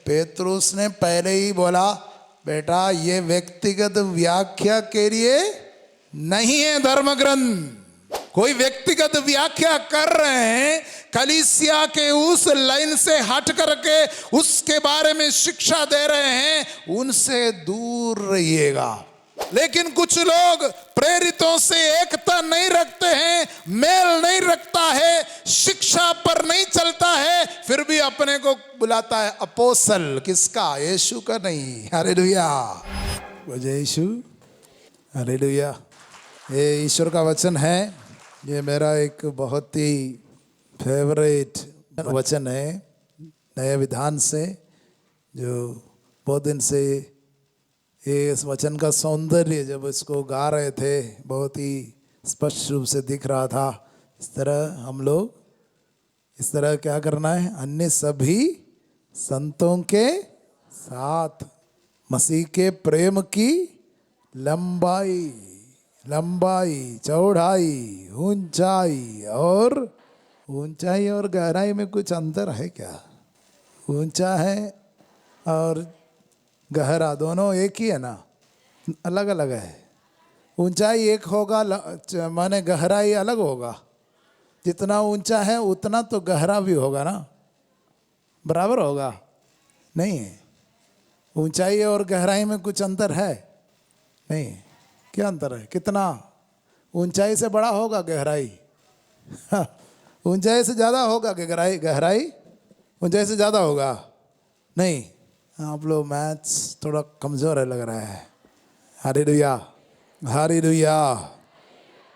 पेतरुस ने पहले ही बोला, बेटा ये व्यक्तिगत व्याख्या के लिए नहीं है धर्म ग्रंथ। कोई व्यक्तिगत व्याख्या कर रहे हैं, कलीसिया के उस लाइन से हट करके उसके बारे में शिक्षा दे रहे हैं, उनसे दूर रहिएगा। लेकिन कुछ लोग प्रेरितों से एकता नहीं रखते हैं, मेल नहीं रखता है, शिक्षा पर नहीं चलता है, फिर भी अपने को बुलाता है अपोस्तल। किसका? यीशु का नहीं। हालेलुया, जय यीशु, हालेलुया। ये ईश्वर का वचन है। ये मेरा एक बहुत ही फेवरेट वचन है नए विधान से, जो बहुत दिन से ये इस वचन का सौंदर्य जब इसको गा रहे थे बहुत ही स्पष्ट रूप से दिख रहा था। इस तरह हम लोग इस तरह क्या करना है? अन्य सभी संतों के साथ मसीह के प्रेम की लंबाई चौड़ाई ऊंचाई और गहराई में कुछ अंतर है क्या? ऊंचा है और गहरा दोनों एक ही है ना? अलग अलग है। ऊंचाई एक होगा, माने गहराई अलग होगा। जितना ऊंचा है उतना तो गहरा भी होगा ना? बराबर होगा? नहीं है। ऊंचाई और गहराई में कुछ अंतर है? नहीं। क्या अंतर है? कितना? ऊंचाई से बड़ा होगा गहराई? ऊंचाई से ज़्यादा होगा गहराई ऊंचाई से ज़्यादा होगा? नहीं। आप लोग मैथ्स थोड़ा कमज़ोर है लग रहा है। Hallelujah, hallelujah,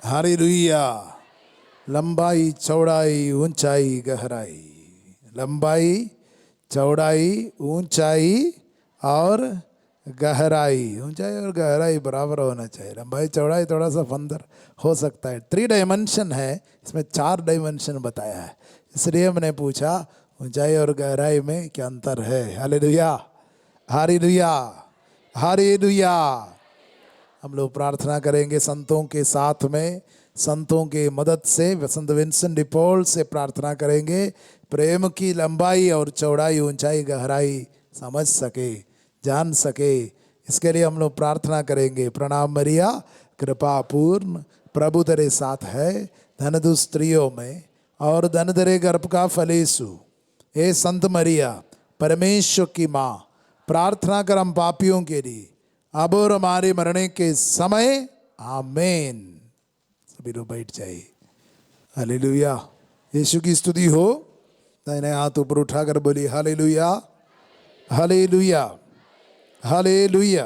hallelujah. लंबाई, चौड़ाई, ऊंचाई, गहराई। लंबाई, चौड़ाई, ऊंचाई और गहराई। ऊंचाई और गहराई बराबर होना चाहिए। लंबाई चौड़ाई थोड़ा सा फंदर हो सकता है। 3 डायमेंशन है, इसमें 4 डायमेंशन बताया है। इसलिए मैंने पूछा ऊंचाई और गहराई में क्या अंतर है? Hallelujah, hallelujah, hallelujah. हम लोग प्रार्थना करेंगे संतों के साथ में, संतों के मदद से, संत विंसेंट डी पॉल से प्रार्थना करेंगे प्रेम की लंबाई और चौड़ाई, ऊंचाई, गहराई समझ सके, जान सके। इसके लिए हम लोग प्रार्थना करेंगे। प्रणाम मरिया, कृपा पूर्ण, प्रभु तेरे साथ है, धन तू स्त्रियों में और धन तेरे गर्भ का फल यीशु। हे संत मरिया, परमेश्वर की माँ, प्रार्थना कर हम पापियों के लिए, अब और हमारे मरने के समय। आमीन। सभी लोग बैठ जाइए। हालेलुया। यीशु की स्तुति हो। दाहिने हाथ ऊपर उठाकर बोली हालेलुया, हालेलुया, हालेलुया।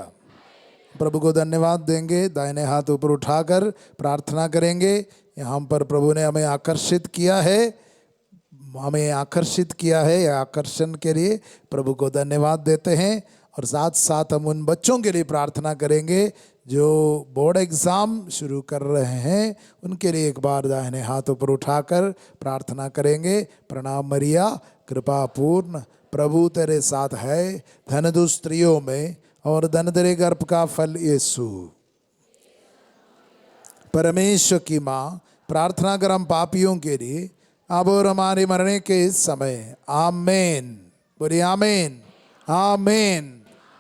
प्रभु को धन्यवाद देंगे। दाहिने हाथ ऊपर उठाकर प्रार्थना करेंगे। यहाँ पर प्रभु ने हमें आकर्षित किया है, आकर्षण के लिए प्रभु को धन्यवाद देते हैं। और साथ साथ हम उन बच्चों के लिए प्रार्थना करेंगे जो बोर्ड एग्ज़ाम शुरू कर रहे हैं, उनके लिए एक बार दाहिने हाथ ऊपर उठाकर प्रार्थना करेंगे। प्रणाम मरिया, कृपा पूर्ण, प्रभु तेरे साथ है, धन तू स्त्रियों में और धन तेरे गर्भ का फल यीशु। परमेश्वर की माँ, प्रार्थना कर हम पापियों के लिए, अब और हमारे मरने के समय। आमीन। बोलिए आमीन, आमीन।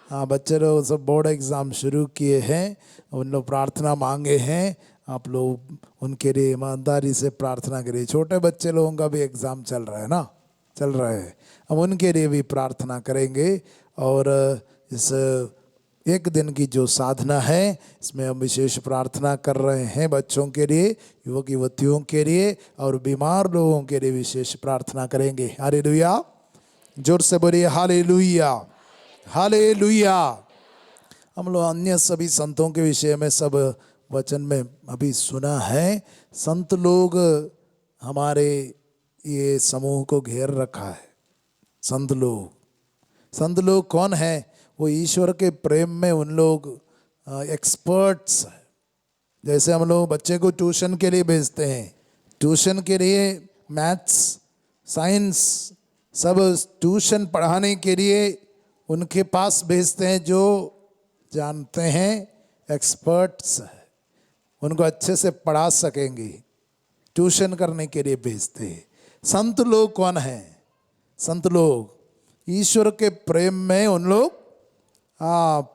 हाँ, बच्चे लोग सब बोर्ड एग्ज़ाम शुरू किए हैं, उन लोग प्रार्थना मांगे हैं। आप लोग उनके लिए ईमानदारी से प्रार्थना करिए। छोटे बच्चे लोगों का भी एग्ज़ाम चल रहा है ना, चल रहा है। हम उनके लिए भी प्रार्थना करेंगे। और इस एक दिन की जो साधना है, इसमें हम विशेष प्रार्थना कर रहे हैं बच्चों के लिए, युवक युवतियों के लिए और बीमार लोगों के लिए विशेष प्रार्थना करेंगे। हालेलुया। जोर से बोलिए हालेलुया, हालेलुया। हम लोग अन्य सभी संतों के विषय में सब वचन में अभी सुना है। संत लोग हमारे ये समूह को घेर रखा है। संत लोग कौन है? वो ईश्वर के प्रेम में उन लोग एक्सपर्ट्स हैं। जैसे हम लोग बच्चे को ट्यूशन के लिए भेजते हैं, ट्यूशन के लिए मैथ्स, साइंस सब ट्यूशन पढ़ाने के लिए उनके पास भेजते हैं जो जानते हैं, एक्सपर्ट्स हैं, उनको अच्छे से पढ़ा सकेंगे, ट्यूशन करने के लिए भेजते हैं। संत लोग कौन हैं? संत लोग ईश्वर के प्रेम में उन लोग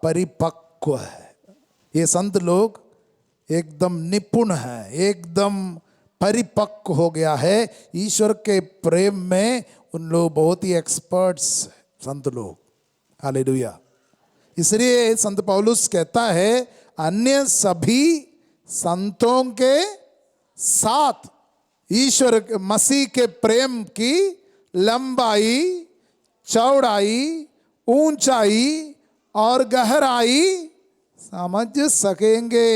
परिपक्व है। ये संत लोग एकदम निपुण है, एकदम परिपक्व हो गया है ईश्वर के प्रेम में। उन लोग बहुत ही एक्सपर्ट्स संत लोग। हालेलुया। इसलिए संत पौलुस कहता है अन्य सभी संतों के साथ ईश्वर मसीह के प्रेम की लंबाई, चौड़ाई, ऊंचाई और गहराई समझ सकेंगे।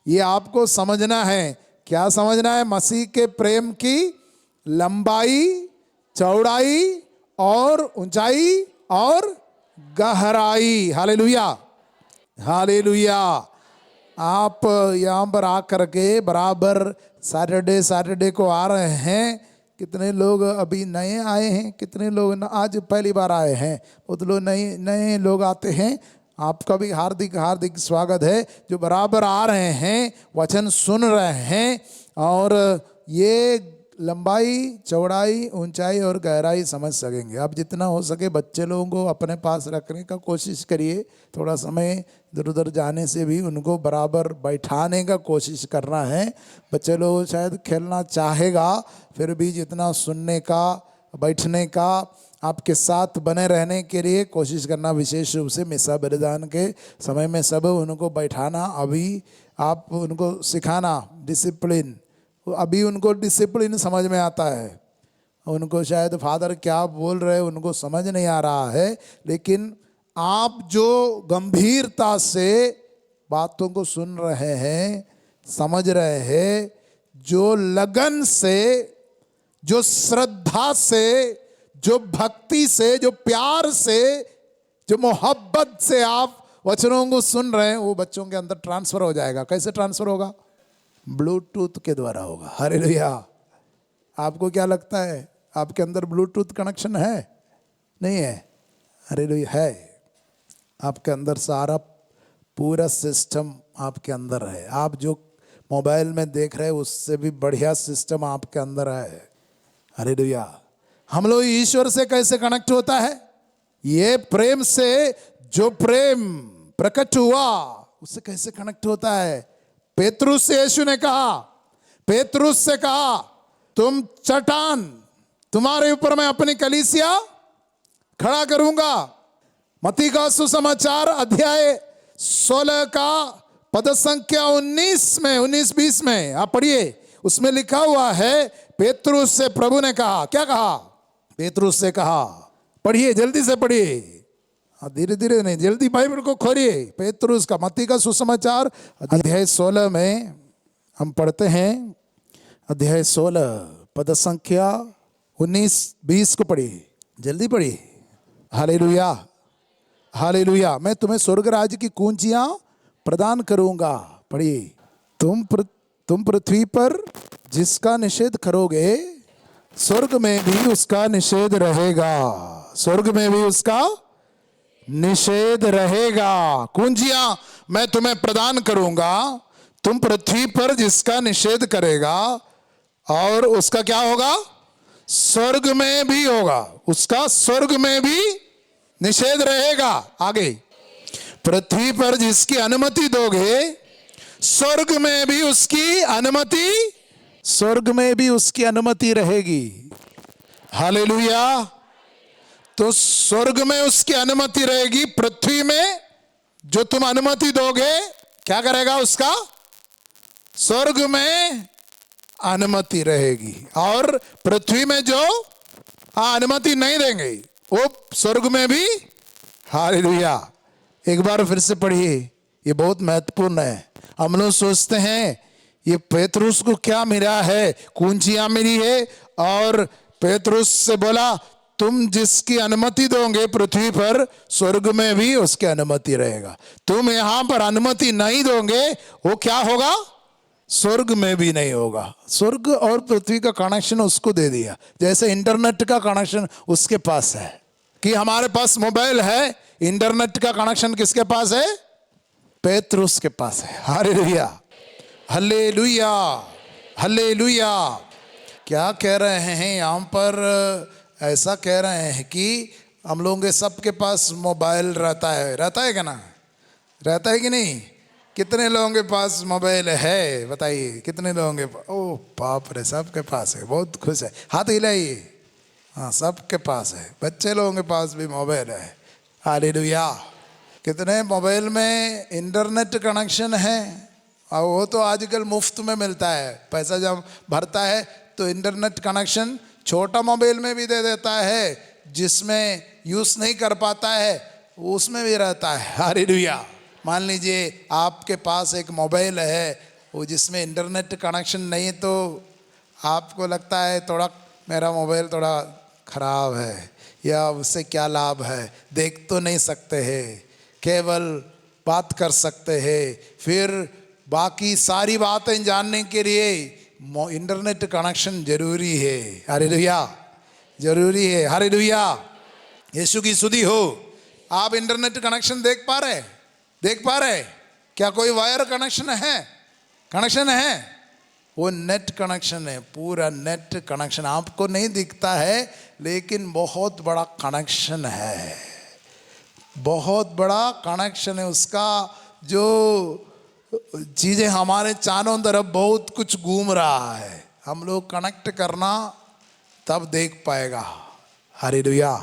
ये आपको समझना है। क्या समझना है? मसीह के प्रेम की लंबाई, चौड़ाई और ऊंचाई और गहराई। Hallelujah, hallelujah. आप यहाँ पर आकर के बराबर सैटरडे को आ रहे हैं। कितने लोग अभी नए आए हैं, कितने लोग आज पहली बार आए हैं, बहुत लोग नए लोग आते हैं। आपका भी हार्दिक हार्दिक स्वागत है। जो बराबर आ रहे हैं, वचन सुन रहे हैं और ये लंबाई, चौड़ाई, ऊंचाई और गहराई समझ सकेंगे। आप जितना हो सके बच्चे लोगों को अपने पास रखने का कोशिश करिए। थोड़ा समय इधर उधर जाने से भी उनको बराबर बैठाने का कोशिश करना है। बच्चे लोग शायद खेलना चाहेगा, फिर भी जितना सुनने का, बैठने का, आपके साथ बने रहने के लिए कोशिश करना। विशेष रूप से मिसा बलिदान के समय में सब उनको बैठाना, अभी आप उनको सिखाना डिसिप्लिन। अभी उनको डिसिप्लिन समझ में आता है। उनको शायद फादर क्या बोल रहे हैं उनको समझ नहीं आ रहा है, लेकिन आप जो गंभीरता से बातों को सुन रहे हैं, समझ रहे हैं, जो लगन से, जो श्रद्धा से, जो भक्ति से, जो प्यार से, जो मोहब्बत से आप वचनों को सुन रहे हैं, वो बच्चों के अंदर ट्रांसफर हो जाएगा। कैसे ट्रांसफर होगा? ब्लूटूथ के द्वारा होगा। हालेलुया। आपको क्या लगता है आपके अंदर ब्लूटूथ कनेक्शन है? नहीं है? हालेलुया है। आपके अंदर सारा पूरा सिस्टम आपके अंदर है। आप जो मोबाइल में देख रहे हैं उससे भी बढ़िया सिस्टम आपके अंदर है। हालेलुया। हम लोग ईश्वर से कैसे कनेक्ट होता है? ये प्रेम से, जो प्रेम प्रकट हुआ उससे कैसे कनेक्ट होता है? पेतरुस से यीशु ने कहा, पेतरुस से कहा तुम चट्टान, तुम्हारे ऊपर मैं अपनी कलीसिया खड़ा करूंगा। मत्ती का सुसमाचार अध्याय 16 का पद संख्या 19-20 में आप पढ़िए। उसमें लिखा हुआ है पेतरुस से प्रभु ने कहा, क्या कहा? पेतरुस से कहा, पढ़िए जल्दी से पढ़िए, धीरे धीरे नहीं, जल्दी बाइबल को खोलिए। पेतरुस का मत्ती का सुसमाचार अध्याय 16 में हम पढ़ते हैं। अध्याय 16 पद संख्या 19-20 को पढ़िए, जल्दी पढ़िए। Hallelujah, hallelujah. मैं तुम्हें स्वर्ग राज्य की कुंजियां प्रदान करूंगा। पढ़िए। तुम पृथ्वी पर जिसका निषेध करोगे, स्वर्ग में भी उसका निषेध रहेगा। स्वर्ग में भी उसका निषेध रहेगा। कुंजियां मैं तुम्हें प्रदान करूंगा। तुम पृथ्वी पर जिसका निषेध करेगा और उसका क्या होगा? स्वर्ग में भी होगा, उसका स्वर्ग में भी निषेध रहेगा। आगे, पृथ्वी पर जिसकी अनुमति दोगे, स्वर्ग में भी उसकी अनुमति, स्वर्ग में भी उसकी अनुमति रहेगी। हालेलुया। तो स्वर्ग में उसकी अनुमति रहेगी, पृथ्वी में जो तुम अनुमति दोगे क्या करेगा? उसका स्वर्ग में अनुमति रहेगी। और पृथ्वी में जो अनुमति नहीं देंगे वो स्वर्ग में भी। हालेलुया। एक बार फिर से पढ़िए, ये बहुत महत्वपूर्ण है। हम लोग सोचते हैं ये पेतरुस को क्या मिला है? कुंजियां मिली है। और पेतरुस से बोला तुम जिसकी अनुमति दोगे पृथ्वी पर, स्वर्ग में भी उसकी अनुमति रहेगा। तुम यहां पर अनुमति नहीं दोगे, वो क्या होगा? स्वर्ग में भी नहीं होगा। स्वर्ग और पृथ्वी का कनेक्शन उसको दे दिया, जैसे इंटरनेट का कनेक्शन उसके पास है। कि हमारे पास मोबाइल है, इंटरनेट का कनेक्शन किसके पास है? पेतरुस के पास है। Hallelujah, hallelujah, hallelujah. क्या कह रहे हैं यहाँ पर? ऐसा कह रहे हैं कि हम लोगों के सबके पास मोबाइल रहता है क्या ना? रहता है कि नहीं? कितने लोगों के पास मोबाइल है बताइए? कितने लोगों के पास? ओह बाप रे, सबके पास है। बहुत खुश है, हाथ हिलाइए। हाँ, सबके पास है। बच्चे लोगों के पास भी मोबाइल है। हालेलुया। कितने मोबाइल में इंटरनेट कनेक्शन है? और वो तो आजकल मुफ्त में मिलता है। पैसा जब भरता है तो इंटरनेट कनेक्शन छोटा मोबाइल में भी दे देता है, जिसमें यूज़ नहीं कर पाता है उसमें भी रहता है। हालेलुया। मान लीजिए आपके पास एक मोबाइल है, वो जिसमें इंटरनेट कनेक्शन नहीं, तो आपको लगता है थोड़ा मेरा मोबाइल थोड़ा ख़राब है, या उससे क्या लाभ है? देख तो नहीं सकते हैं, केवल बात कर सकते हैं। फिर बाकी सारी बातें जानने के लिए इंटरनेट कनेक्शन जरूरी है। हालेलुया, जरूरी है। हालेलुया, यीशु की स्तुति हो। आप इंटरनेट कनेक्शन देख पा रहे? क्या कोई वायर कनेक्शन है? कनेक्शन है? वो नेट कनेक्शन है, पूरा नेट कनेक्शन। आपको नहीं दिखता है, लेकिन बहुत बड़ा कनेक्शन है, बहुत बड़ा कनेक्शन है उसका। जो चीज़ें हमारे चारों तरफ बहुत कुछ घूम रहा है, हम लोग कनेक्ट करना तब देख पाएगा। हालेलुया,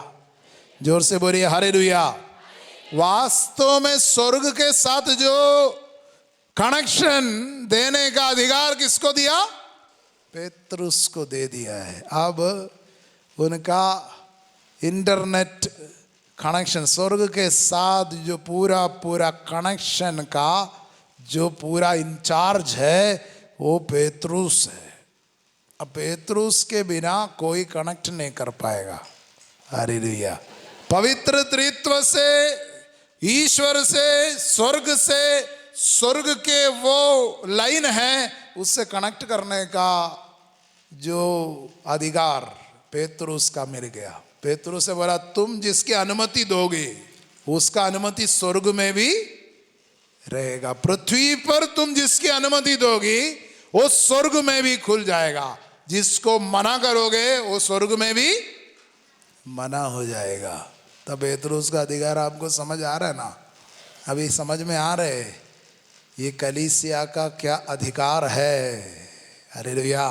जोर से बोलिए हालेलुया। वास्तव में स्वर्ग के साथ जो कनेक्शन देने का अधिकार किसको दिया? पेतरुस को दे दिया है। अब उनका इंटरनेट कनेक्शन, स्वर्ग के साथ जो पूरा कनेक्शन का जो पूरा इंचार्ज है, वो पेतरुस है। अब पेतरुस के बिना कोई कनेक्ट नहीं कर पाएगा। हालेलुया। पवित्र त्रित्व से, ईश्वर से, स्वर्ग के वो लाइन है, उससे कनेक्ट करने का जो अधिकार पेतरुस का मिल गया। पेतरुस से बोला, तुम जिसकी अनुमति दोगे उसका अनुमति स्वर्ग में भी रहेगा। पृथ्वी पर तुम जिसकी अनुमति दोगी वो स्वर्ग में भी खुल जाएगा। जिसको मना करोगे वो स्वर्ग में भी मना हो जाएगा। तब पेतरुस का अधिकार आपको समझ आ रहा है ना? अभी समझ में आ रहे ये कलीसिया का क्या अधिकार है। Hallelujah,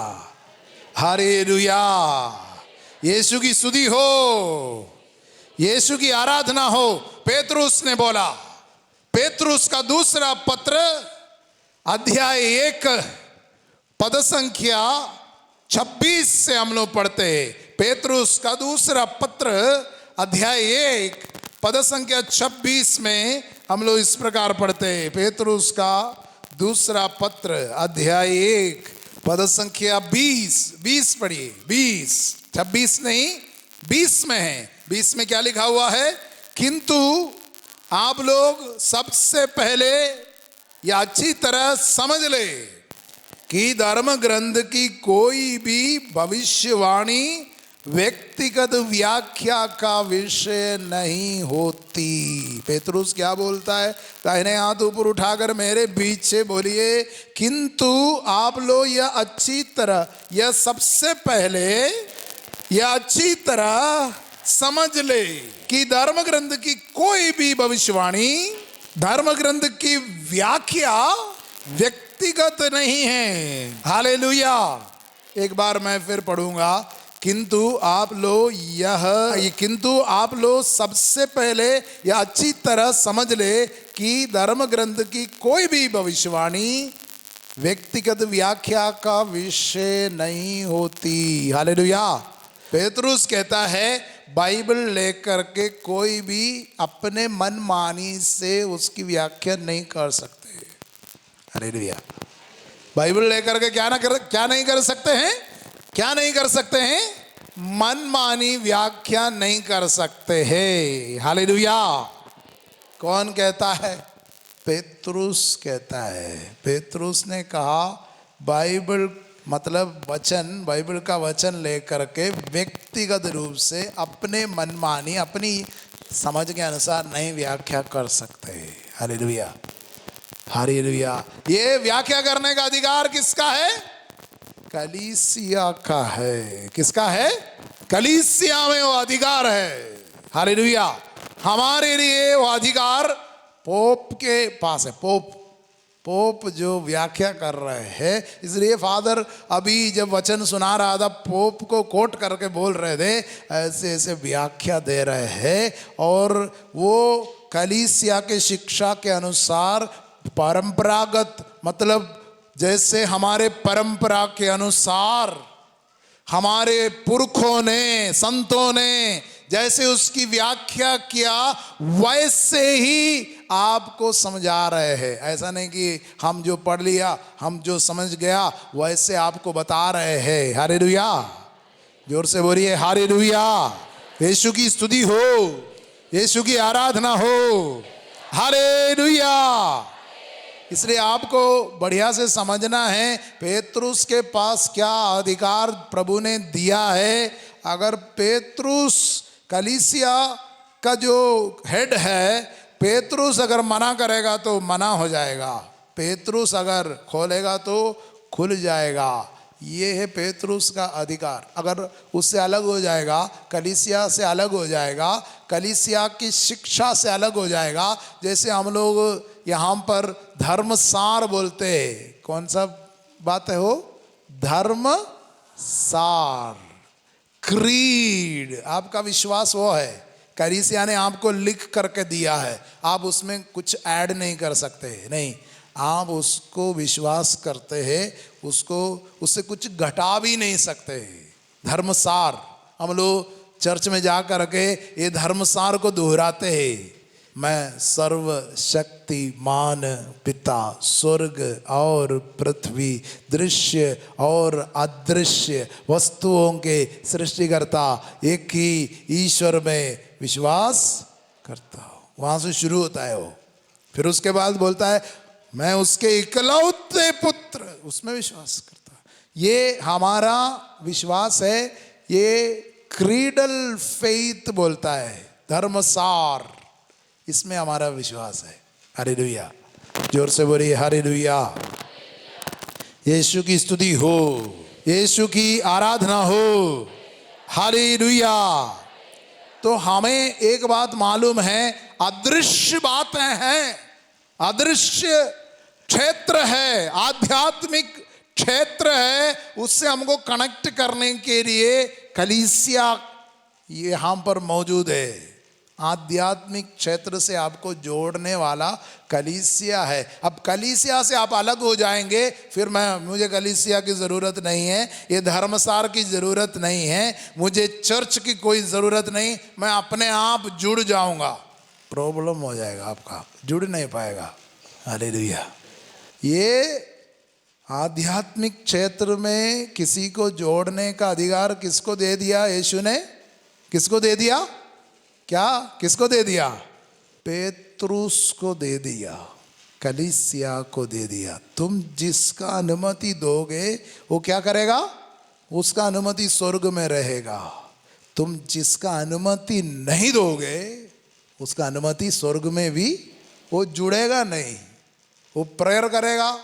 hallelujah. यीशु की स्तुति हो, यीशु की आराधना हो। पेतरुस ने बोला, पेतरुस का दूसरा पत्र अध्याय 1 पद संख्या 26 से हम लोग पढ़ते हैं। पेतरुस का दूसरा पत्र अध्याय 1 पद संख्या 26 में हम लोग इस प्रकार पढ़ते हैं। पेतरुस का दूसरा पत्र अध्याय 1 पद संख्या 20 पढ़िए। 26 नहीं, 20 में है। 20 में क्या लिखा हुआ है? किंतु आप लोग सबसे पहले या अच्छी तरह समझ ले कि धर्म ग्रंथ की कोई भी भविष्यवाणी व्यक्तिगत व्याख्या का विषय नहीं होती। पेतरुस क्या बोलता है? दाहिने हाथ ऊपर उठाकर मेरे बीच से बोलिए, किंतु आप लोग यह अच्छी तरह, यह सबसे पहले यह अच्छी तरह समझ ले कि धर्म ग्रंथ की कोई भी भविष्यवाणी, धर्म ग्रंथ की व्याख्या व्यक्तिगत नहीं है। हालेलुया। एक बार मैं फिर पढ़ूंगा। किंतु आप लोग सबसे पहले या अच्छी तरह समझ ले कि धर्म ग्रंथ की कोई भी भविष्यवाणी व्यक्तिगत व्याख्या का विषय नहीं होती। हालेलुया। पेतरुस कहता है, बाइबल लेकर के कोई भी अपने मनमानी से उसकी व्याख्या नहीं कर सकते। हालेलुया। बाइबल लेकर के क्या नहीं कर सकते हैं? क्या नहीं कर सकते हैं? मनमानी व्याख्या नहीं कर सकते हैं। हालेलुया। कौन कहता है? पेतरुस कहता है। पेतरुस ने कहा, बाइबल मतलब वचन, बाइबल का वचन लेकर के व्यक्तिगत रूप से अपने मनमानी, अपनी समझ के अनुसार नहीं व्याख्या कर सकते। Hallelujah, hallelujah. ये व्याख्या करने का अधिकार किसका है? कलीसिया का है। किसका है? कलीसिया में वो अधिकार है। हालेलुया। हमारे लिए वो अधिकार पोप के पास है। पोप जो व्याख्या कर रहे हैं, इसलिए फादर अभी जब वचन सुना रहा था पोप को कोट करके बोल रहे थे, ऐसे ऐसे व्याख्या दे रहे हैं। और वो कलीसिया के शिक्षा के अनुसार परंपरागत, मतलब जैसे हमारे परंपरा के अनुसार हमारे पुरखों ने, संतों ने जैसे उसकी व्याख्या किया, वैसे ही आपको समझा रहे हैं। ऐसा नहीं कि हम जो पढ़ लिया, हम जो समझ गया वैसे आपको बता रहे हैं। हालेलुया। जोर से बोलिए हालेलुया। यीशु की स्तुति हो, यीशु की आराधना हो। हालेलुया। इसलिए आपको बढ़िया से समझना है पेतरुस के पास क्या अधिकार प्रभु ने दिया है। अगर पेतरुस कलीसिया का जो हेड है, पेतरुस अगर मना करेगा तो मना हो जाएगा, पेतरुस अगर खोलेगा तो खुल जाएगा। ये है पेतरुस का अधिकार। अगर उससे अलग हो जाएगा, कलीसिया से अलग हो जाएगा, कलीसिया की शिक्षा से अलग हो जाएगा, जैसे हम लोग यहाँ पर धर्मसार बोलते हैं। कौन सा बात है वो? धर्मसार, क्रीड। आपका विश्वास वो है, कलीसिया ने आपको लिख करके दिया है, आप उसमें कुछ ऐड नहीं कर सकते। नहीं, आप उसको विश्वास करते हैं, उसको उससे कुछ घटा भी नहीं सकते। धर्मसार, हम लोग चर्च में जा करके ये धर्मसार को दोहराते हैं। मैं सर्वशक्तिमान पिता, स्वर्ग और पृथ्वी, दृश्य और अदृश्य वस्तुओं के सृष्टिकर्ता एक ही ईश्वर में विश्वास करता हूँ। वहाँ से शुरू होता है वो। फिर उसके बाद बोलता है मैं उसके इकलौते पुत्र, उसमें विश्वास करता हूँ। ये हमारा विश्वास है, ये क्रीडल फेथ बोलता है, धर्मसार, इसमें हमारा विश्वास है। हालेलुया। जोर से बोलिए हालेलुया। यीशु की स्तुति हो, यीशु की आराधना हो। हालेलुया। तो हमें एक बात मालूम है, अदृश्य बातें हैं, अदृश्य क्षेत्र है, आध्यात्मिक क्षेत्र है, उससे हमको कनेक्ट करने के लिए कलीसिया ये हम पर मौजूद है। आध्यात्मिक क्षेत्र से आपको जोड़ने वाला कलीसिया है। अब कलीसिया से आप अलग हो जाएंगे, फिर मुझे कलीसिया की ज़रूरत नहीं है, ये धर्मसार की ज़रूरत नहीं है, मुझे चर्च की कोई ज़रूरत नहीं, मैं अपने आप जुड़ जाऊंगा। प्रॉब्लम हो जाएगा, आपका जुड़ नहीं पाएगा। हालेलुया। ये आध्यात्मिक क्षेत्र में किसी को जोड़ने का अधिकार किसको दे दिया? यीशु ने किसको दे दिया? क्या किसको दे दिया? पेतरुस को दे दिया, कलीसिया को दे दिया। तुम जिसका अनुमति दोगे वो क्या करेगा? उसका अनुमति स्वर्ग में रहेगा। तुम जिसका अनुमति नहीं दोगे उसका अनुमति स्वर्ग में भी वो जुड़ेगा नहीं। वो प्रेयर करेगा,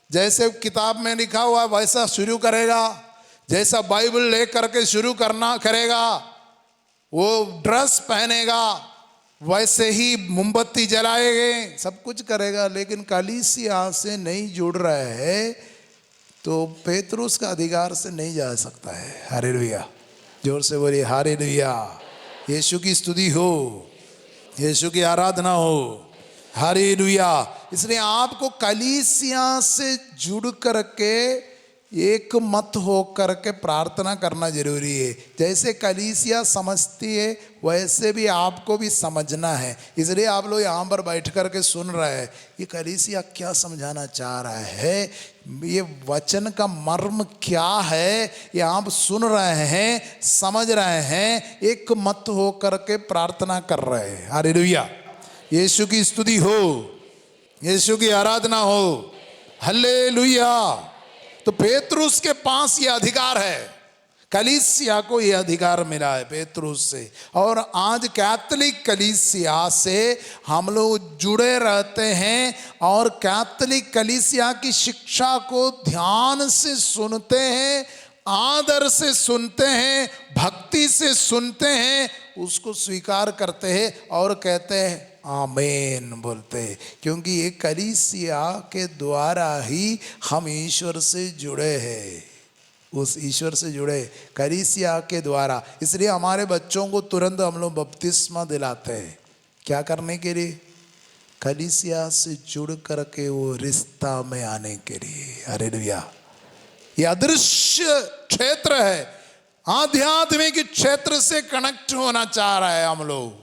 जैसे किताब में लिखा हुआ वैसा शुरू करेगा, जैसा बाइबल ले करके शुरू करेगा, वो ड्रेस पहनेगा, वैसे ही मोमबत्ती जलाएंगे, सब कुछ करेगा, लेकिन कलीसिया से नहीं जुड़ रहे हैं तो पेतरुस का अधिकार से नहीं जा सकता है। हालेलुया। जोर से बोलिए हालेलुया। यीशु की स्तुति हो, यीशु की आराधना हो। हालेलुया। इसलिए आपको कलीसिया से जुड़ करके एक मत हो करके प्रार्थना करना जरूरी है। जैसे कलीसिया समझती है वैसे भी आपको भी समझना है। इसलिए आप लोग यहाँ पर बैठ करके सुन रहे हैं, ये कलीसिया क्या समझाना चाह रहा है, ये वचन का मर्म क्या है, ये आप सुन रहे हैं, समझ रहे हैं, एक मत हो करके प्रार्थना कर रहे हैं। हालेलुया। यीशु की स्तुति हो, यीशु की आराधना हो। हालेलुया। तो पेतरुस के पास ये अधिकार है, कलीसिया को ये अधिकार मिला है पेतरुस से। और आज कैथोलिक कलीसिया से हम लोग जुड़े रहते हैं और कैथोलिक कलीसिया की शिक्षा को ध्यान से सुनते हैं, आदर से सुनते हैं, भक्ति से सुनते हैं, उसको स्वीकार करते हैं और कहते हैं आमीन बोलते हैं। क्योंकि ये कलीसिया के द्वारा ही हम ईश्वर से जुड़े हैं, उस ईश्वर से जुड़े कलीसिया के द्वारा। इसलिए हमारे बच्चों को तुरंत हम लोग बपतिस्मा दिलाते हैं। क्या करने के लिए? कलीसिया से जुड़ करके वो रिश्ता में आने के लिए। हालेलुया। ये अदृश्य क्षेत्र है, आध्यात्मिक क्षेत्र से कनेक्ट होना चाह रहा है। हम लोग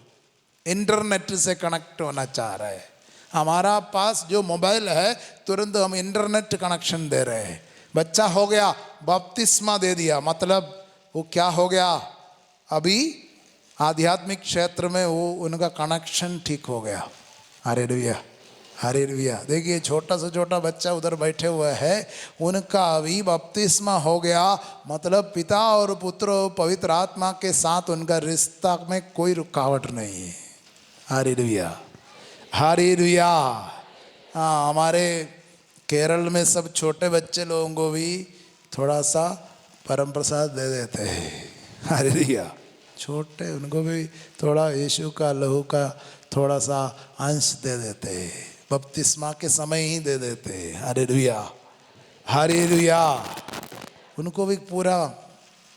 इंटरनेट से कनेक्ट होना चाह रहे हैं। हमारा पास जो मोबाइल है तुरंत हम इंटरनेट कनेक्शन दे रहे हैं। बच्चा हो गया, बपतिस्मा दे दिया, मतलब वो क्या हो गया? अभी आध्यात्मिक क्षेत्र में वो उनका कनेक्शन ठीक हो गया। Hallelujah, hallelujah. देखिए छोटा से छोटा बच्चा उधर बैठे हुए है, उनका अभी बपतिस्मा हो गया, मतलब पिता और पुत्र और पवित्र आत्मा के साथ उनका रिश्ता में कोई रुकावट नहीं है। Hallelujah, hallelujah. हाँ, हमारे केरल में सब छोटे बच्चे लोगों को भी थोड़ा सा परम प्रसाद दे देते हैं। हालेलुया। छोटे उनको भी थोड़ा यीशु का लहू का थोड़ा सा अंश दे देते हैं, बपतिस्मा के समय ही दे देते हैं। Hallelujah, hallelujah. उनको भी पूरा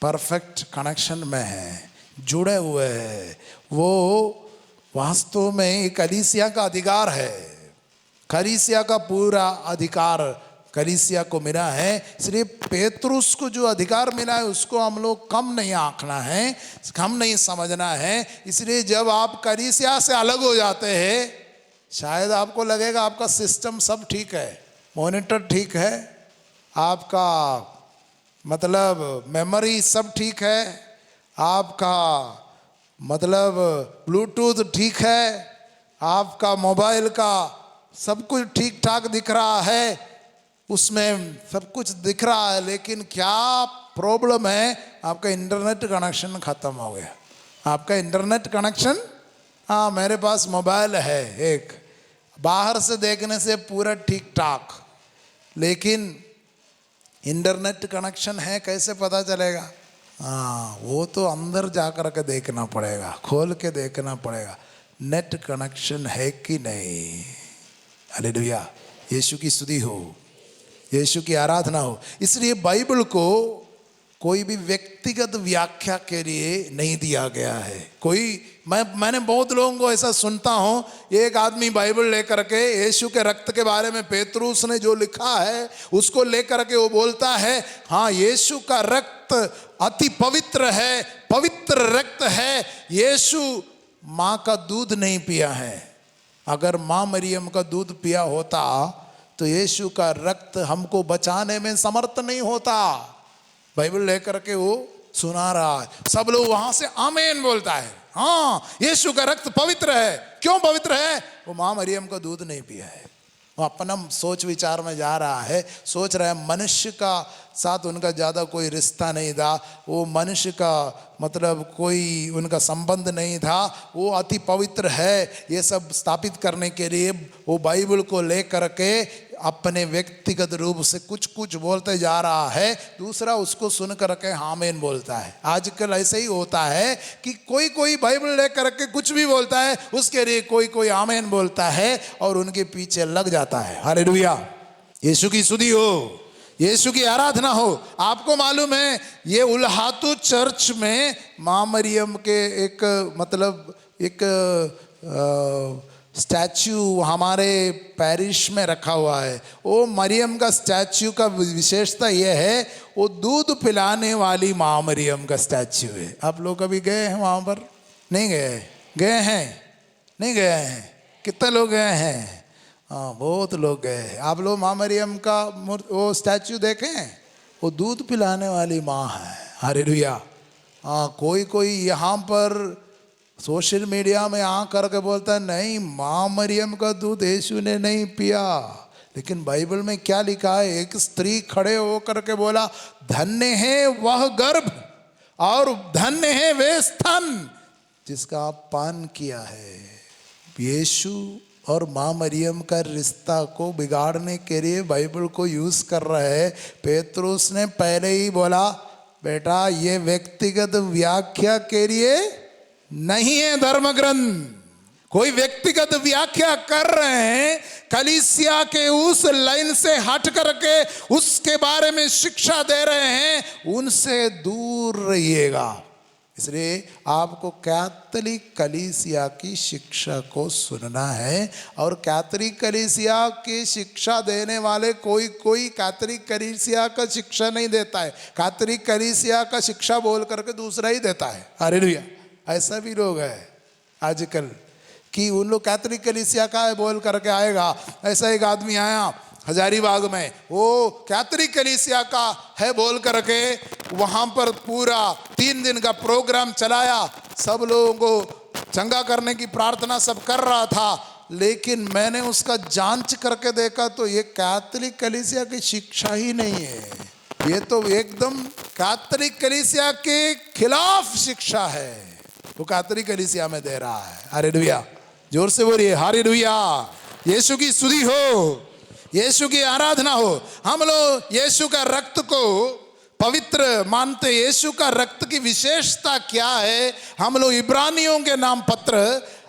परफेक्ट कनेक्शन में है, जुड़े हुए हैं। वो वास्तव में कलीसिया का अधिकार है, कलीसिया का पूरा अधिकार कलीसिया को मिला है। इसलिए पेतरुस को जो अधिकार मिला है उसको हम लोग कम नहीं आंकना है, कम नहीं समझना है। इसलिए जब आप कलीसिया से अलग हो जाते हैं, शायद आपको लगेगा आपका सिस्टम सब ठीक है, मॉनिटर ठीक है, आपका मतलब मेमोरी सब ठीक है, आपका मतलब ब्लूटूथ ठीक है, आपका मोबाइल का सब कुछ ठीक ठाक दिख रहा है, उसमें सब कुछ दिख रहा है। लेकिन क्या प्रॉब्लम है? आपका इंटरनेट कनेक्शन खत्म हो गया। आपका इंटरनेट कनेक्शन, हाँ मेरे पास मोबाइल है एक, बाहर से देखने से पूरा ठीक ठाक, लेकिन इंटरनेट कनेक्शन है कैसे पता चलेगा? हाँ, वो तो अंदर जा कर के देखना पड़ेगा, खोल के देखना पड़ेगा नेट कनेक्शन है कि नहीं। हालेलुया। यीशु की स्तुति हो, यीशु की आराधना हो। इसलिए बाइबल को कोई भी व्यक्तिगत व्याख्या के लिए नहीं दिया गया है। मैंने बहुत लोगों को ऐसा सुनता हूँ, एक आदमी बाइबल लेकर के यीशु के रक्त के बारे में पेतरुस ने जो लिखा है उसको लेकर के वो बोलता है, हाँ यीशु का रक्त अति पवित्र है, पवित्र रक्त है। यीशु माँ का दूध नहीं पिया है। अगर माँ मरियम का दूध पिया होता तो यीशु का रक्त हमको बचाने में समर्थ नहीं होता। बाइबल लेकर के वो सुना रहा है, सब लोग वहां से आमीन बोलता है। हाँ, यीशु का रक्त पवित्र है। क्यों पवित्र है? वो माँ मरियम का दूध नहीं पिया है। वो अपना सोच विचार में जा रहा है, सोच रहा है मनुष्य का साथ उनका ज़्यादा कोई रिश्ता नहीं था, वो मनुष्य का मतलब कोई उनका संबंध नहीं था, वो अति पवित्र है। ये सब स्थापित करने के लिए वो बाइबल को लेकर के अपने व्यक्तिगत रूप से कुछ कुछ बोलते जा रहा है, दूसरा उसको सुन करके आमीन बोलता है। आजकल ऐसे ही होता है कि कोई कोई बाइबल लेकर के कुछ भी बोलता है, उसके लिए कोई कोई आमीन बोलता है और उनके पीछे लग जाता है। हालेलुया, यीशु की स्तुति हो, यीशु की आराधना हो। आपको मालूम है ये उल्हातू चर्च में माँ मरियम के एक स्टैच्यू हमारे पैरिश में रखा हुआ है। वो मरियम का स्टैच्यू का विशेषता यह है, वो दूध पिलाने वाली माँ मरियम का स्टैच्यू है। आप लोग कभी गए हैं वहाँ पर? नहीं गए? गए हैं? नहीं गए हैं? कितने लोग गए हैं? हाँ, बहुत लोग गए हैं। आप लोग माँ मरियम का वो स्टैच्यू देखें? वो दूध पिलाने वाली माँ है। हालेलुया। हाँ, कोई कोई यहाँ पर सोशल मीडिया में आ करके बोलता है नहीं, माँ मरियम का दूध यीशु ने नहीं पिया। लेकिन बाइबल में क्या लिखा है? एक स्त्री खड़े होकर के बोला, धन्य है वह गर्भ और धन्य है वे स्तन जिसका आप पान किया है। यीशु और माँ मरियम का रिश्ता को बिगाड़ने के लिए बाइबल को यूज कर रहे हैं। पेत्रुस ने पहले ही बोला, बेटा ये व्यक्तिगत व्याख्या के लिए नहीं है धर्म ग्रंथ। कोई व्यक्तिगत व्याख्या कर रहे हैं, कलीसिया के उस लाइन से हट करके उसके बारे में शिक्षा दे रहे हैं, उनसे दूर रहिएगा। इसलिए आपको कैथोलिक कलीसिया की शिक्षा को सुनना है। और कैथोलिक कलीसिया की शिक्षा देने वाले कोई कैथोलिक कलीसिया का शिक्षा नहीं देता है, कैथोलिक कलीसिया का शिक्षा बोल करके दूसरा ही देता है। हालेलुया। ऐसा भी लोग है आजकल कि उन लोग कैथोलिक कलीसिया का है बोल करके आएगा। ऐसा एक आदमी आया हजारीबाग में, वो कैथोलिक कलीसिया का है बोल करके वहां पर पूरा 3 दिन का प्रोग्राम चलाया, सब लोगों को चंगा करने की प्रार्थना सब कर रहा था। लेकिन मैंने उसका जांच करके देखा तो ये कैथोलिक कलीसिया की शिक्षा ही नहीं है, ये तो एकदम कैथोलिक कलीसिया के खिलाफ शिक्षा है वो कैथोलिक कलीसिया में दे रहा है। हालेलुया, जोर से बोलिए हालेलुया। यीशु की स्तुति हो, यीशु की आराधना हो। हम लोग यीशु का रक्त को पवित्र मानते। यीशु का रक्त की विशेषता क्या है? हम लोग इब्रानियों के नाम पत्र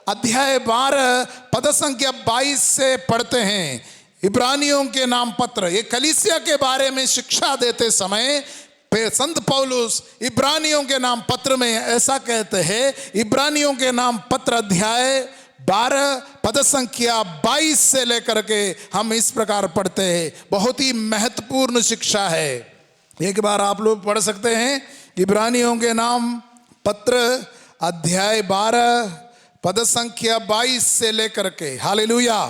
अध्याय 12 पद संख्या 22 से पढ़ते हैं। इब्रानियों के नाम पत्र, ये कलीसिया के बारे में शिक्षा देते समय संत पौलुस इब्रानियों के नाम पत्र में ऐसा कहते हैं। इब्रानियों के नाम पत्र अध्याय 12 पद संख्या 22 से लेकर के हम इस प्रकार पढ़ते हैं। बहुत ही महत्वपूर्ण शिक्षा है। एक बार आप लोग पढ़ सकते हैं इब्रानियों के नाम पत्र अध्याय 12 पद संख्या 22 से लेकर के। हालेलुया।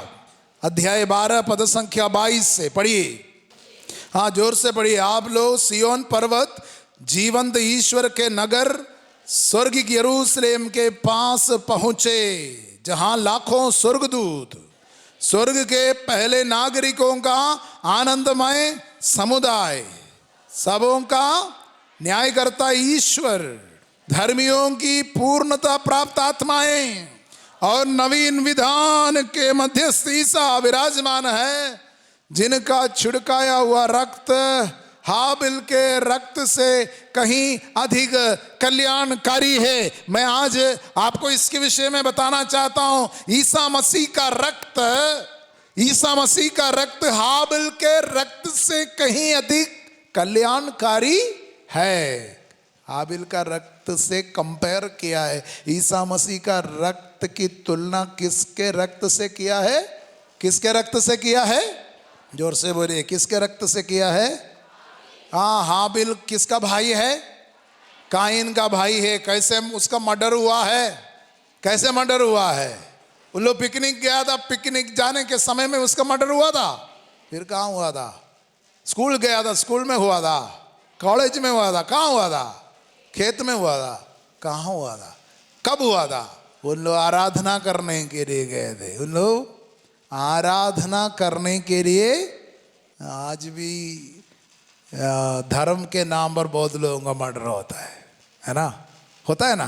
अध्याय 12 पद संख्या 22 से पढ़िए। हाँ, जोर से पढ़िए आप लोग। सियोन पर्वत जीवंत ईश्वर के नगर स्वर्ग यरूशलेम के पास पहुंचे, जहां लाखों स्वर्गदूत स्वर्ग के पहले नागरिकों का आनंदमय समुदाय, सबों का न्यायकर्ता ईश्वर, धर्मियों की पूर्णता प्राप्त आत्माएं और नवीन विधान के मध्यस्थ ईसा विराजमान है, जिनका छिड़काया हुआ रक्त हाबिल के रक्त से कहीं अधिक कल्याणकारी है। मैं आज आपको इसके विषय में बताना चाहता हूं। ईसा मसीह का रक्त हाबिल के रक्त से कहीं अधिक कल्याणकारी है। हाबिल का रक्त से कंपेयर किया है। ईसा मसीह का रक्त की तुलना किसके रक्त से किया है? किसके रक्त से किया है? जोर से बोलिए, किसके रक्त से किया है? हाँ, हाबिल किसका भाई है? काइन का भाई है। कैसे उसका मर्डर हुआ है? कैसे मर्डर हुआ है? उन लोग पिकनिक गया था, पिकनिक जाने के समय में उसका मर्डर हुआ था। फिर कहाँ हुआ था? स्कूल गया था, स्कूल में हुआ था। कॉलेज में हुआ था, कहाँ हुआ था? खेत में हुआ था, कहाँ हुआ था? कब हुआ था? उन लोग आराधना करने के लिए गए थे। उन लोग आराधना करने के लिए। आज भी धर्म के नाम पर बहुत लोगों का मर्डर होता है ना? होता है ना?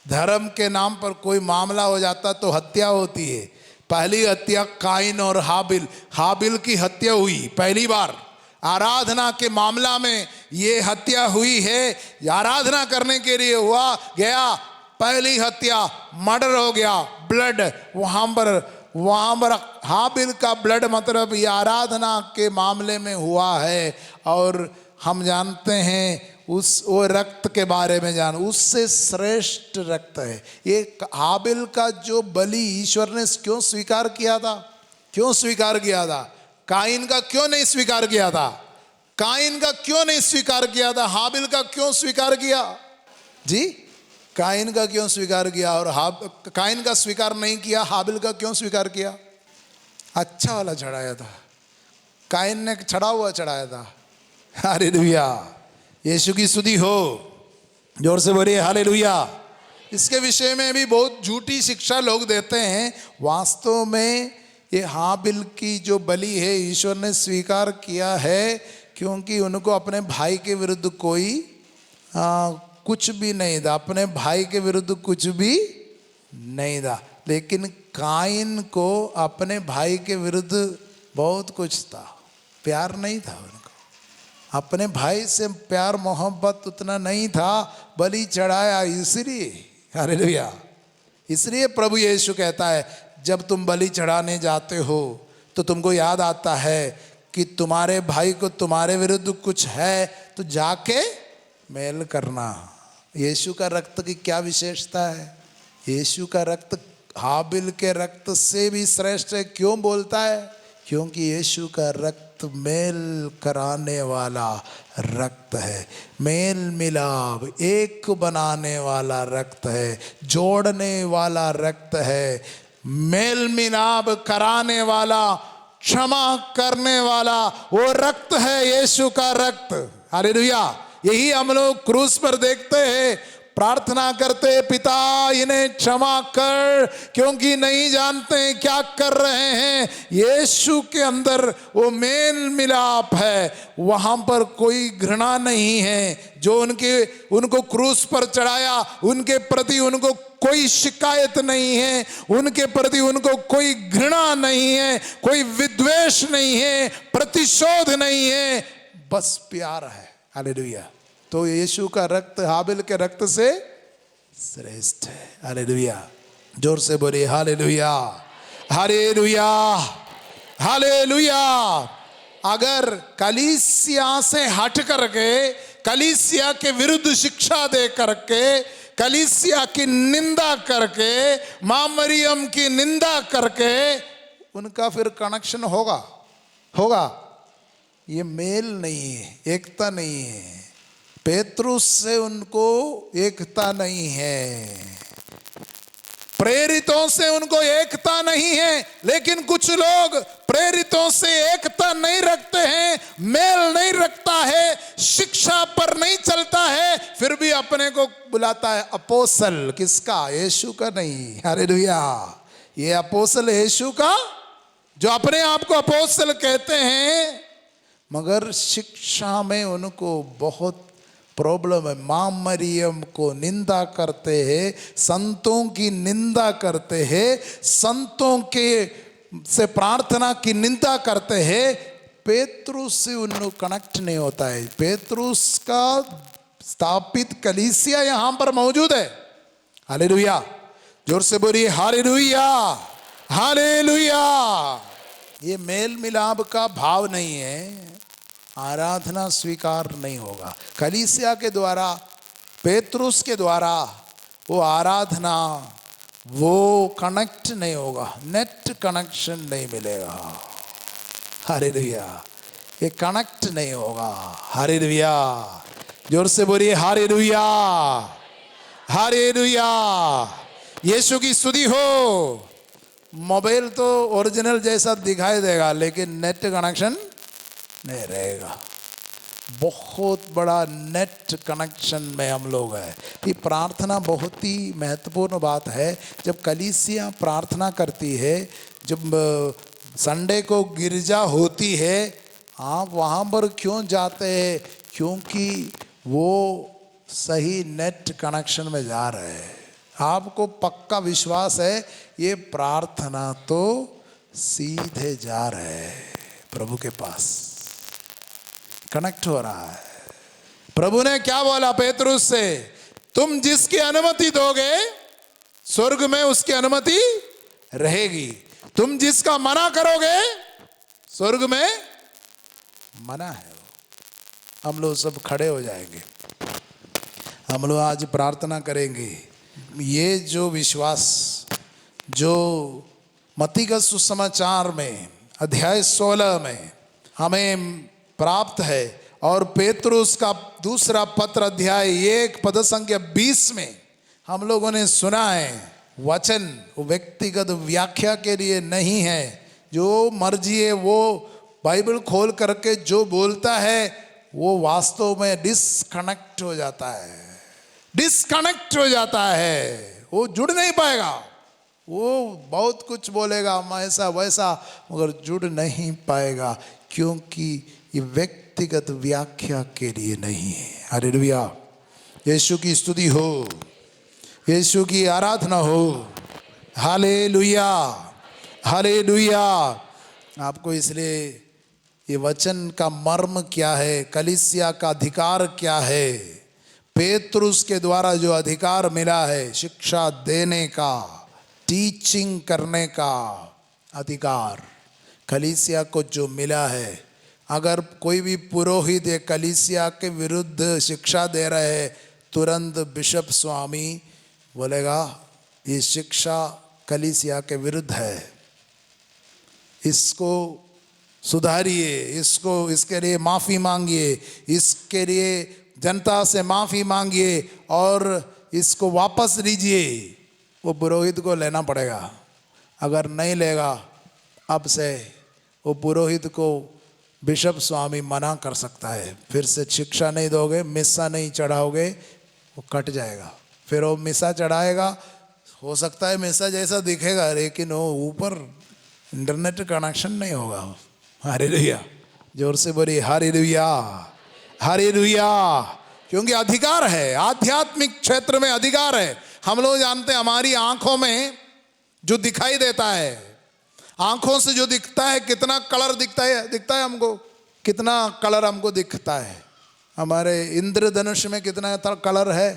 धर्म के नाम पर कोई मामला हो जाता तो हत्या होती है। पहली हत्या काइन और हाबिल की हत्या हुई पहली बार। आराधना के मामला में ये हत्या हुई है। आराधना करने के लिए हुआ गया, पहली हत्या, मर्डर हो गया, ब्लड वहां पर हाबिल का ब्लड मतलब ये आराधना के मामले में हुआ है। और हम जानते हैं वो रक्त के बारे में उससे श्रेष्ठ रक्त है ये। हाबिल का जो बलि ईश्वर ने क्यों स्वीकार किया था? क्यों स्वीकार किया था? काइन का क्यों नहीं स्वीकार किया था? काइन का क्यों नहीं स्वीकार किया था? हाबिल का क्यों स्वीकार किया जी? काइन का क्यों स्वीकार किया? और काइन का स्वीकार नहीं किया, हाबिल का क्यों स्वीकार किया? अच्छा वाला चढ़ाया था, काइन ने चढ़ा हुआ चढ़ाया था। हालेलुया, यीशु की स्तुति हो। जोर से बोलिए हालेलुया। इसके विषय में भी बहुत झूठी शिक्षा लोग देते हैं। वास्तव में ये हाबिल की जो बलि है ईश्वर ने स्वीकार किया है, क्योंकि उनको अपने भाई के विरुद्ध कोई कुछ भी नहीं था, अपने भाई के विरुद्ध कुछ भी नहीं था, लेकिन काइन को अपने भाई के विरुद्ध बहुत कुछ था, प्यार नहीं था उनको, अपने भाई से प्यार मोहब्बत उतना नहीं था, बलि चढ़ाया इसलिए। हालेलुया। इसलिए प्रभु यीशु कहता है जब तुम बलि चढ़ाने जाते हो तो तुमको याद आता है कि तुम्हारे भाई को तुम्हारे विरुद्ध कुछ है तो जाके मेल करना। यीशु का रक्त की क्या विशेषता है? यीशु का रक्त हाबिल के रक्त से भी श्रेष्ठ है। क्यों बोलता है? क्योंकि यीशु का रक्त मेल कराने वाला रक्त है, मेल मिलाप एक बनाने वाला रक्त है, जोड़ने वाला रक्त है, मेल मिलाप कराने वाला, क्षमा करने वाला वो रक्त है, यीशु का रक्त। हालेलुया। यही हम लोग क्रूस पर देखते हैं, प्रार्थना करते, पिता इन्हें क्षमा कर क्योंकि नहीं जानते क्या कर रहे हैं। यीशु के अंदर वो मेल मिलाप है, वहां पर कोई घृणा नहीं है। जो उनको क्रूस पर चढ़ाया उनके प्रति उनको कोई शिकायत नहीं है, उनके प्रति उनको कोई घृणा नहीं है, कोई विद्वेष नहीं है, प्रतिशोध नहीं है, बस प्यार है। हालेलुया। तो यीशु का रक्त हाबिल के रक्त से श्रेष्ठ है। हालेलुया। जोर से बोलिए हालेलुया, हालेलुया, हालेलुया। अगर कलीसिया से हट करके, कलीसिया के विरुद्ध शिक्षा दे करके, कलीसिया की निंदा करके, मां मरियम की निंदा करके उनका फिर कनेक्शन होगा? ये मेल नहीं है, एकता नहीं है। पेतरुस से उनको एकता नहीं है, प्रेरितों से उनको एकता नहीं है। लेकिन कुछ लोग प्रेरितों से एकता नहीं रखते हैं, मेल नहीं रखता है, शिक्षा पर नहीं चलता है, फिर भी अपने को बुलाता है अपोस्तल। किसका? यीशु का नहीं। हालेलुया। ये अपोस्तल यीशु का, जो अपने आप को अपोस्तल कहते हैं, मगर शिक्षा में उनको बहुत प्रॉब्लम है। मां मरियम को निंदा करते हैं, संतों की निंदा करते हैं, संतों के से प्रार्थना की निंदा करते हैं। पेतरुस से उनको कनेक्ट नहीं होता है। पेतरुस का स्थापित कलीसिया यहां पर मौजूद है। हालेलुया। जोर से बोलिए हालेलुया, हालेलुया। ये मेल मिलाप का भाव नहीं है, आराधना स्वीकार नहीं होगा। कलीसिया के द्वारा, पेतरुस के द्वारा वो आराधना, वो कनेक्ट नहीं होगा, नेट कनेक्शन नहीं मिलेगा। हालेलुया। ये कनेक्ट नहीं होगा। हालेलुया। जोर से बोलिए हालेलुया, हालेलुया। यीशु की स्तुति हो। मोबाइल तो ओरिजिनल जैसा दिखाई देगा, लेकिन नेट कनेक्शन नहीं रहेगा। बहुत बड़ा नेट कनेक्शन में हम लोग हैं। ये प्रार्थना बहुत ही महत्वपूर्ण बात है। जब कलीसिया प्रार्थना करती है, जब संडे को गिरजा होती है, आप वहाँ पर क्यों जाते हैं? क्योंकि वो सही नेट कनेक्शन में जा रहे हैं। आपको पक्का विश्वास है ये प्रार्थना तो सीधे जा रहे हैं प्रभु के पास, कनेक्ट हो रहा है। प्रभु ने क्या बोला पेतरुस से? तुम जिसकी अनुमति दोगे स्वर्ग में उसकी अनुमति रहेगी, तुम जिसका मना करोगे स्वर्ग में मना है। हम लोग सब खड़े हो जाएंगे, हम लोग आज प्रार्थना करेंगे। ये जो विश्वास जो मत्ती का सुसमाचार में अध्याय 16 में हमें प्राप्त है, और पेतरुस का दूसरा पत्र अध्याय 1 पद संख्या 20 में हम लोगों ने सुना है, वचन व्यक्तिगत व्याख्या के लिए नहीं है। जो मर्जी है वो बाइबल खोल करके जो बोलता है वो वास्तव में डिस्कनेक्ट हो जाता है, डिस्कनेक्ट हो जाता है, वो जुड़ नहीं पाएगा। वो बहुत कुछ बोलेगा ऐसा वैसा, मगर जुड़ नहीं पाएगा, क्योंकि ये व्यक्तिगत व्याख्या के लिए नहीं है। हालेलुया। यीशु की स्तुति हो, यीशु की आराधना हो। Hallelujah, hallelujah. आपको इसलिए ये वचन का मर्म क्या है, कलीसिया का अधिकार क्या है, पेतरुस के द्वारा जो अधिकार मिला है शिक्षा देने का, टीचिंग करने का अधिकार कलीसिया को जो मिला है। अगर कोई भी पुरोहित या कलीसिया के विरुद्ध शिक्षा दे रहे हैं, तुरंत बिशप स्वामी बोलेगा ये शिक्षा कलीसिया के विरुद्ध है, इसको सुधारिए, इसको इसके लिए माफ़ी मांगिए, इसके लिए जनता से माफ़ी मांगिए और इसको वापस लीजिए। वो पुरोहित को लेना पड़ेगा। अगर नहीं लेगा अब से वो पुरोहित को बिशप स्वामी मना कर सकता है। फिर से शिक्षा नहीं दोगे, मिस्सा नहीं चढ़ाओगे, वो कट जाएगा। फिर वो मिस्सा चढ़ाएगा, हो सकता है मिस्सा जैसा दिखेगा लेकिन वो ऊपर इंटरनेट कनेक्शन नहीं होगा। हालेलुया, जोर से बोलिए हालेलुया, हालेलुया। क्योंकि अधिकार है, आध्यात्मिक क्षेत्र में अधिकार है। हम लोग जानते हैं हमारी आंखों में जो दिखाई देता है, आंखों से जो दिखता है, कितना कलर दिखता है हमको, कितना कलर हमको दिखता है। हमारे इंद्रधनुष में कितना कलर है,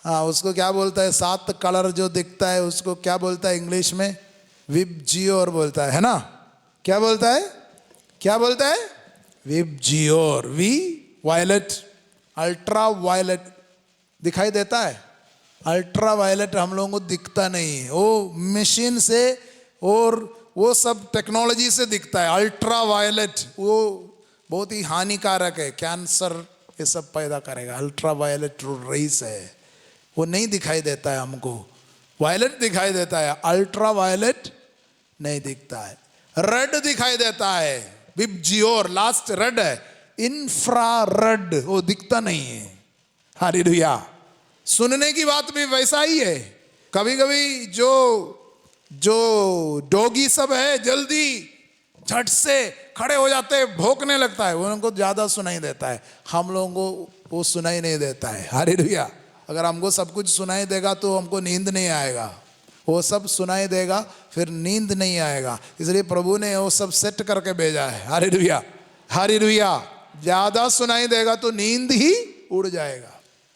हाँ उसको क्या बोलता है, 7 कलर जो दिखता है उसको क्या बोलता है इंग्लिश में, विबजियोर बोलता है ना। क्या बोलता है, क्या बोलता है, VIBGYOR. V violet, ultra violet दिखाई देता है। अल्ट्रा वायलेट हम लोगों को दिखता नहीं है, वो मशीन से और वो सब टेक्नोलॉजी से दिखता है। अल्ट्रा वायलेट वो बहुत ही हानिकारक है, कैंसर ये सब पैदा करेगा। अल्ट्रा वायलेट रेस है, वो नहीं दिखाई देता है हमको। वायलेट दिखाई देता है, अल्ट्रा वायलेट नहीं दिखता है। रेड दिखाई देता है, विबजियोर लास्ट रेड है। इंफ्रारेड वो दिखता नहीं है। हालेलुया। सुनने की बात भी वैसा ही है। कभी कभी जो डॉगी सब है जल्दी झट से खड़े हो जाते हैं, भौंकने लगता है, उनको ज्यादा सुनाई देता है। हम लोगों को वो सुनाई नहीं देता है। हालेलुया। अगर हमको सब कुछ सुनाई देगा तो हमको नींद नहीं आएगा, वो सब सुनाई देगा फिर नींद नहीं आएगा। इसलिए प्रभु ने वो सब सेट करके भेजा है। Hallelujah, hallelujah. ज्यादा सुनाई देगा तो नींद ही उड़ जाएगा।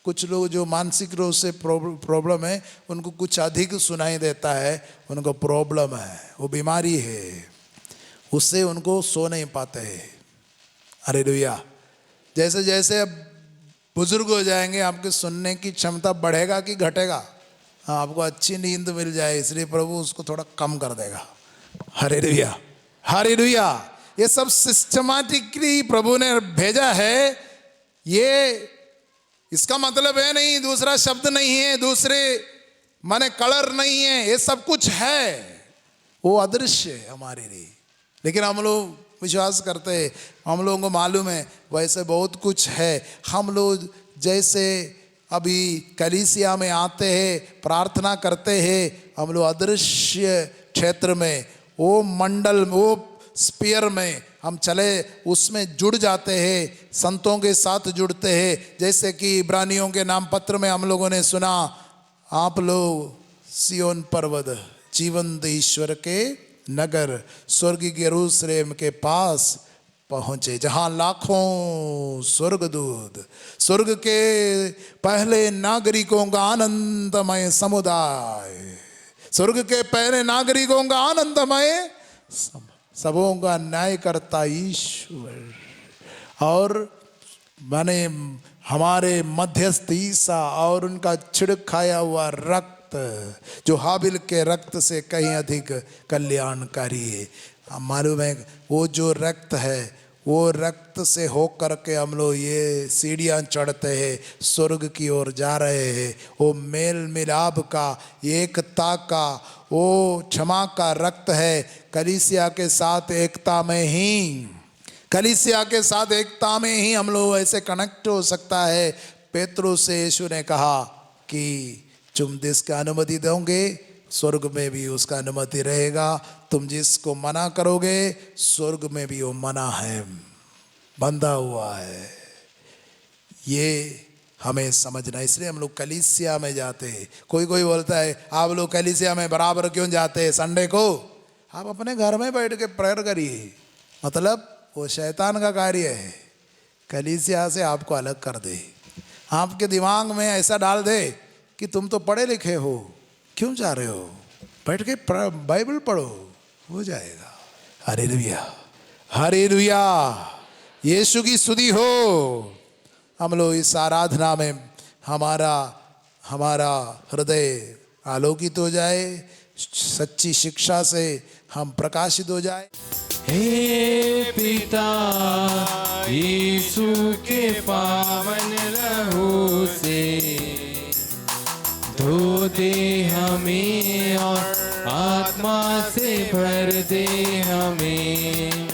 कुछ लोग जो मानसिक रूप से प्रॉब्लम है उनको कुछ अधिक सुनाई देता है, उनको प्रॉब्लम है, वो बीमारी है, उससे उनको सो नहीं पाते हैं। हालेलुया। जैसे जैसे अब बुजुर्ग हो जाएंगे आपके सुनने की क्षमता बढ़ेगा कि घटेगा? हाँ, आपको अच्छी नींद मिल जाए इसलिए प्रभु उसको थोड़ा कम कर देगा। Hallelujah, hallelujah. ये सब सिस्टमैटिकली प्रभु ने भेजा है। ये इसका मतलब है नहीं, दूसरा शब्द नहीं है, दूसरे माने कलर नहीं है, ये सब कुछ है, वो अदृश्य है हमारे लिए। लेकिन हम लोग विश्वास करते हैं, हम लोगों को मालूम है वैसे बहुत कुछ है। हम लोग जैसे अभी कलीसिया में आते हैं, प्रार्थना करते हैं, हम लोग अदृश्य क्षेत्र में, वो मंडल, वो स्पीयर में हम चले, उसमें जुड़ जाते हैं, संतों के साथ जुड़ते हैं। जैसे कि इब्रानियों के नाम पत्र में हम लोगों ने सुना, आप लोग सियोन पर्वत, जीवंत ईश्वर के नगर, स्वर्ग यरूशलेम के पास पहुंचे, जहां लाखों स्वर्गदूत, स्वर्ग के पहले नागरिकों का आनंदमय समुदाय, स्वर्ग के पहले नागरिकों का आनंदमय सबों का न्याय करता ईश्वर, और माने हमारे मध्यस्थ ईसा और उनका छिड़काया हुआ रक्त जो हाबिल के रक्त से कहीं अधिक कल्याणकारी है। मालूम है वो जो रक्त है, वो रक्त से होकर के हम लोग ये सीढ़ियाँ चढ़ते हैं, स्वर्ग की ओर जा रहे हैं। वो मेल मिलाप का, एकता का, वो क्षमा का रक्त है। कलीसिया के साथ एकता में ही, कलीसिया के साथ एकता में ही हम लोग ऐसे कनेक्ट हो सकता है। पेतरुस से यीशु ने कहा कि तुम जिसका अनुमति दोगे स्वर्ग में भी उसका अनुमति रहेगा, तुम जिसको मना करोगे स्वर्ग में भी वो मना है, बंधा हुआ है। ये हमें समझना, इसलिए हम लोग कलीसिया में जाते हैं। कोई कोई बोलता है आप लोग कलीसिया में बराबर क्यों जाते हैं संडे को? आप अपने घर में बैठ के प्रेयर करिए, मतलब वो शैतान का कार्य है कलीसिया से आपको अलग कर दे, आपके दिमाग में ऐसा डाल दे कि तुम तो पढ़े लिखे हो, क्यों जा रहे हो, बैठ के बाइबल पढ़ो, हो जाएगा। हालेलुया, हालेलुया, यीशु की स्तुति हो। हम लोग इस आराधना में हमारा हृदय आलोकित हो जाए, सच्ची शिक्षा से हम प्रकाशित हो जाए। हे पिता, यीशु के पावन लहू से धो दे हमें और आत्मा से भर दे हमें।